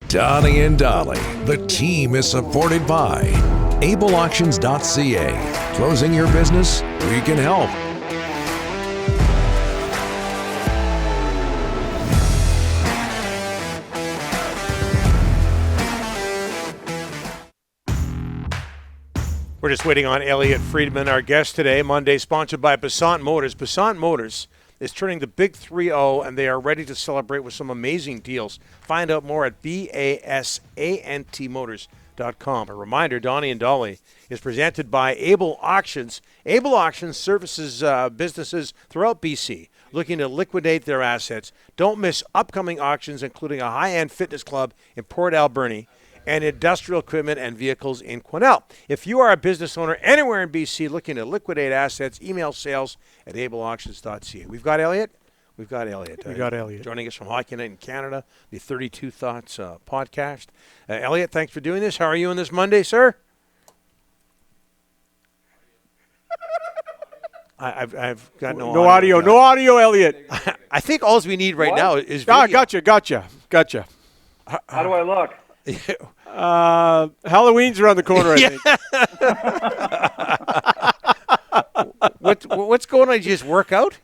Donnie and Dolly, the team is supported by ableauctions.ca. Closing your business? We can help. We're just waiting on Elliotte Friedman, our guest today. Monday, sponsored by Passant Motors. Passant Motors is turning the big 3-0, and they are ready to celebrate with some amazing deals. Find out more at basantmotors.com. A reminder, Donnie and Dolly is presented by Able Auctions. Able Auctions services businesses throughout BC looking to liquidate their assets. Don't miss upcoming auctions, including a high-end fitness club in Port Alberni and industrial equipment and vehicles in Quesnel. If you are a business owner anywhere in BC looking to liquidate assets, email sales at ableauctions.ca. We've got Elliotte. We got Elliotte. Joining us from Hockey Night in Canada, the 32 Thoughts podcast. Elliotte, thanks for doing this. How are you on this Monday, sir? I've got no audio. No audio, Elliotte. I think all we need right now is video. Gotcha. How do I look? Halloween's around the corner, I think. What's going on? Did you just work out?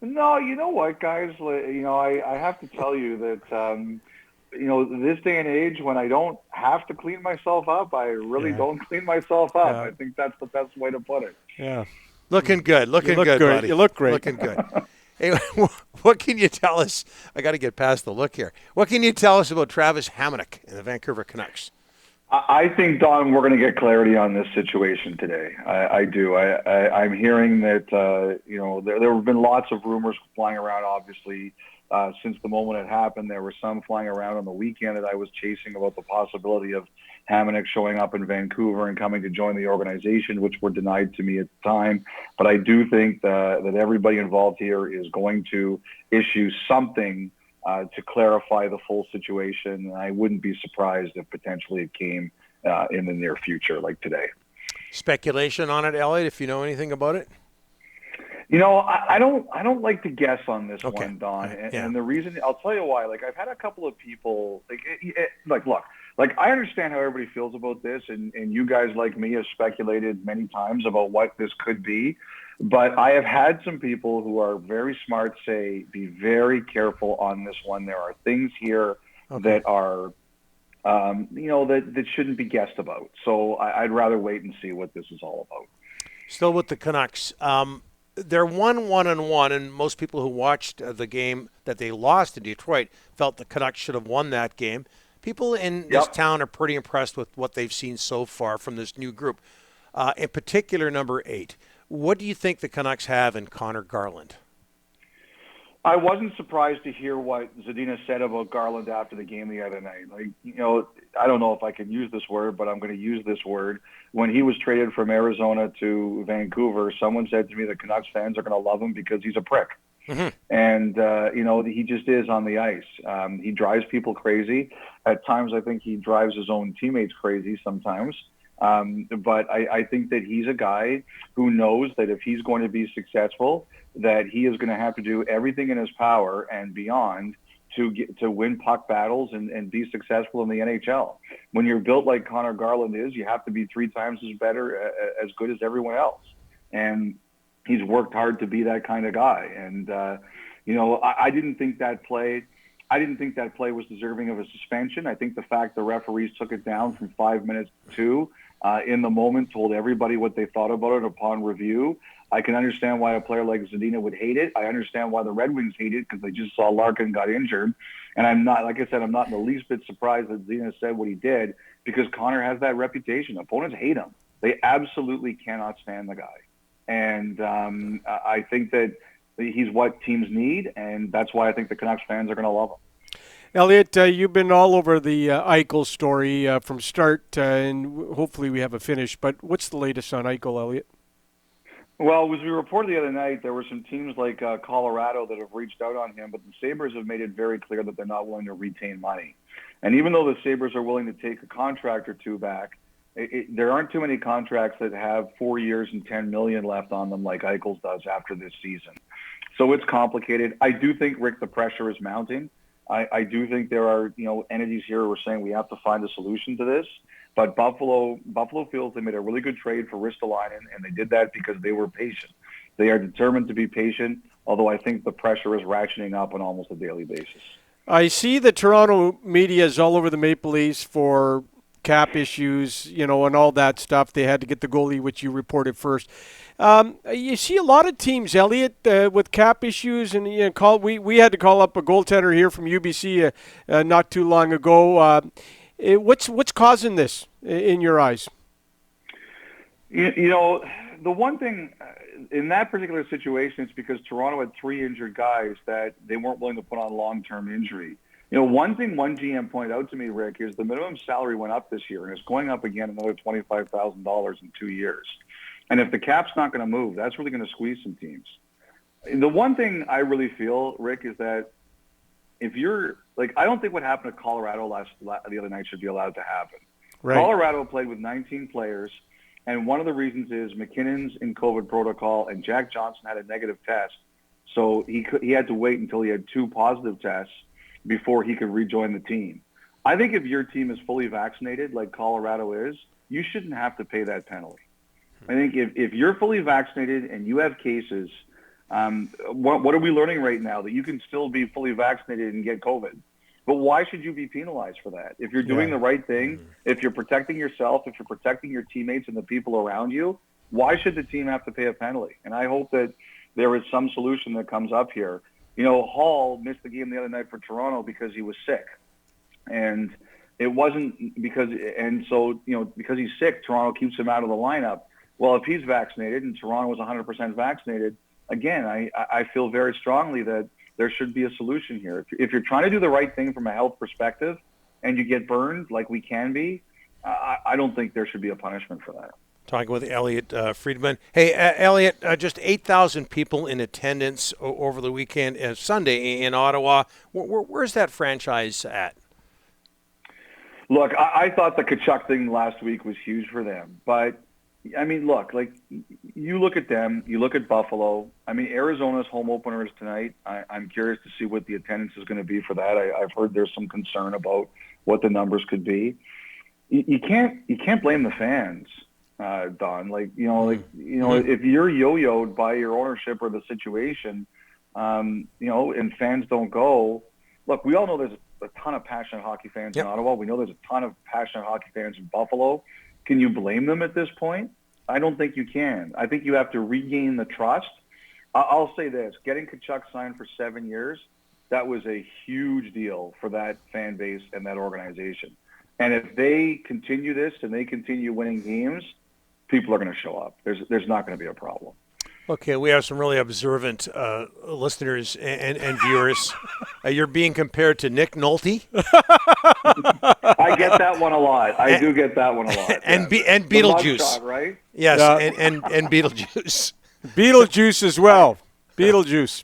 No, you know what, guys? I have to tell you that, this day and age, when I don't have to clean myself up, I really don't clean myself up. I think that's the best way to put it. Yeah. Looking good, buddy. You look great. Looking good. Hey, what can you tell us? I got to get past the look here. What can you tell us about Travis Hamonic and the Vancouver Canucks? I think, Don, we're going to get clarity on this situation today. I do. I'm hearing that, there have been lots of rumors flying around, obviously, since the moment it happened. There were some flying around on the weekend that I was chasing about the possibility of Hamonic showing up in Vancouver and coming to join the organization, which were denied to me at the time. But I do think that everybody involved here is going to issue something to clarify the full situation. And I wouldn't be surprised if potentially it came in the near future, like today. Speculation on it, Elliotte, if you know anything about it? I don't like to guess on this one, Don. And the reason, I'll tell you why. Like, I've had a couple of people, look, I understand how everybody feels about this, and you guys, like me, have speculated many times about what this could be. But I have had some people who are very smart say, be very careful on this one. There are things here that are, that shouldn't be guessed about. So I'd rather wait and see what this is all about. Still with the Canucks. They're 1-1-1, and most people who watched the game that they lost to Detroit felt the Canucks should have won that game. People in this town are pretty impressed with what they've seen so far from this new group, in particular number 8. What do you think the Canucks have in Connor Garland? I wasn't surprised to hear what Zadina said about Garland after the game the other night. I don't know if I can use this word, but I'm going to use this word. When he was traded from Arizona to Vancouver, someone said to me the Canucks fans are going to love him because he's a prick. Mm-hmm. And, he just is on the ice. He drives people crazy. At times, I think he drives his own teammates crazy sometimes. But I think that he's a guy who knows that if he's going to be successful, that he is going to have to do everything in his power and beyond to win puck battles and be successful in the NHL. When you're built like Connor Garland is, you have to be 3 times as good as everyone else. And he's worked hard to be that kind of guy. And, I didn't think that play was deserving of a suspension. I think the fact the referees took it down from 5 minutes to 2 in the moment, told everybody what they thought about it upon review. I can understand why a player like Zadina would hate it. I understand why the Red Wings hate it because they just saw Larkin got injured. And I'm not in the least bit surprised that Zadina said what he did because Connor has that reputation. Opponents hate him. They absolutely cannot stand the guy. And I think that he's what teams need, and that's why I think the Canucks fans are going to love him. Elliotte, you've been all over the Eichel story from start, and hopefully we have a finish. But what's the latest on Eichel, Elliotte? Well, as we reported the other night, there were some teams like Colorado that have reached out on him, but the Sabres have made it very clear that they're not willing to retain money. And even though the Sabres are willing to take a contract or two back, there aren't too many contracts that have 4 years and $10 million left on them like Eichel's does after this season. So it's complicated. I do think, Rick, the pressure is mounting. I do think there are, entities here who are saying we have to find a solution to this. But Buffalo feels they made a really good trade for Ristolainen, and they did that because they were patient. They are determined to be patient, although I think the pressure is ratcheting up on almost a daily basis. I see the Toronto media is all over the Maple Leafs for cap issues, and all that stuff. They had to get the goalie, which you reported first. You see a lot of teams, Elliotte, with cap issues, and we had to call up a goaltender here from UBC not too long ago. What's causing this in your eyes? The one thing in that particular situation is because Toronto had 3 injured guys that they weren't willing to put on long-term injury. One thing one GM pointed out to me, Rick, is the minimum salary went up this year, and it's going up again another $25,000 in 2 years. And if the cap's not going to move, that's really going to squeeze some teams. And the one thing I really feel, Rick, is that if you're I don't think what happened to Colorado the other night should be allowed to happen. Right. Colorado played with 19 players, and one of the reasons is McKinnon's in COVID protocol, and Jack Johnson had a negative test, so he had to wait until he had 2 positive tests before he could rejoin the team. I think if your team is fully vaccinated, like Colorado is, you shouldn't have to pay that penalty. I think if you're fully vaccinated and you have cases, what are we learning right now? That you can still be fully vaccinated and get COVID. But why should you be penalized for that? If you're doing the right thing, if you're protecting yourself, if you're protecting your teammates and the people around you, why should the team have to pay a penalty? And I hope that there is some solution that comes up here. Hall missed the game the other night for Toronto because he was sick. And it wasn't because he's sick, Toronto keeps him out of the lineup. Well, if he's vaccinated and Toronto was 100% vaccinated, again, I feel very strongly that there should be a solution here. If you're trying to do the right thing from a health perspective and you get burned like we can be, I don't think there should be a punishment for that. Talking with Elliotte Friedman. Hey, Elliotte, just 8,000 people in attendance over the weekend, Sunday in Ottawa. Where's that franchise at? Look, I thought the Tkachuk thing last week was huge for them. But, I mean, look, you look at them, you look at Buffalo. I mean, Arizona's home opener is tonight. I'm curious to see what the attendance is going to be for that. I've heard there's some concern about what the numbers could be. You can't blame the fans. Don, if you're yo-yoed by your ownership or the situation, and fans don't go, look, we all know there's a ton of passionate hockey fans in Ottawa. We know there's a ton of passionate hockey fans in Buffalo. Can you blame them at this point? I don't think you can. I think you have to regain the trust. I'll say this, getting Tkachuk signed for 7 years, that was a huge deal for that fan base and that organization. And if they continue this and they continue winning games, people are going to show up. There's not going to be a problem. Okay, we have some really observant listeners and viewers. You're being compared to Nick Nolte. I get that one a lot. I do get that one a lot. And Beetlejuice, shot, right? Yes, and Beetlejuice. Beetlejuice as well. Beetlejuice.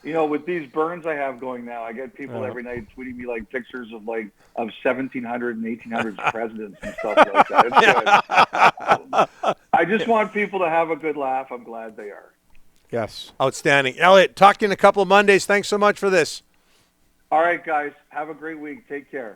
With these burns I have going now, I get people every night tweeting me pictures of 1700 and 1800s presidents and stuff like that. It's good. I just want people to have a good laugh. I'm glad they are. Yes. Outstanding. Elliotte, talk to you in a couple of Mondays. Thanks so much for this. All right, guys. Have a great week. Take care.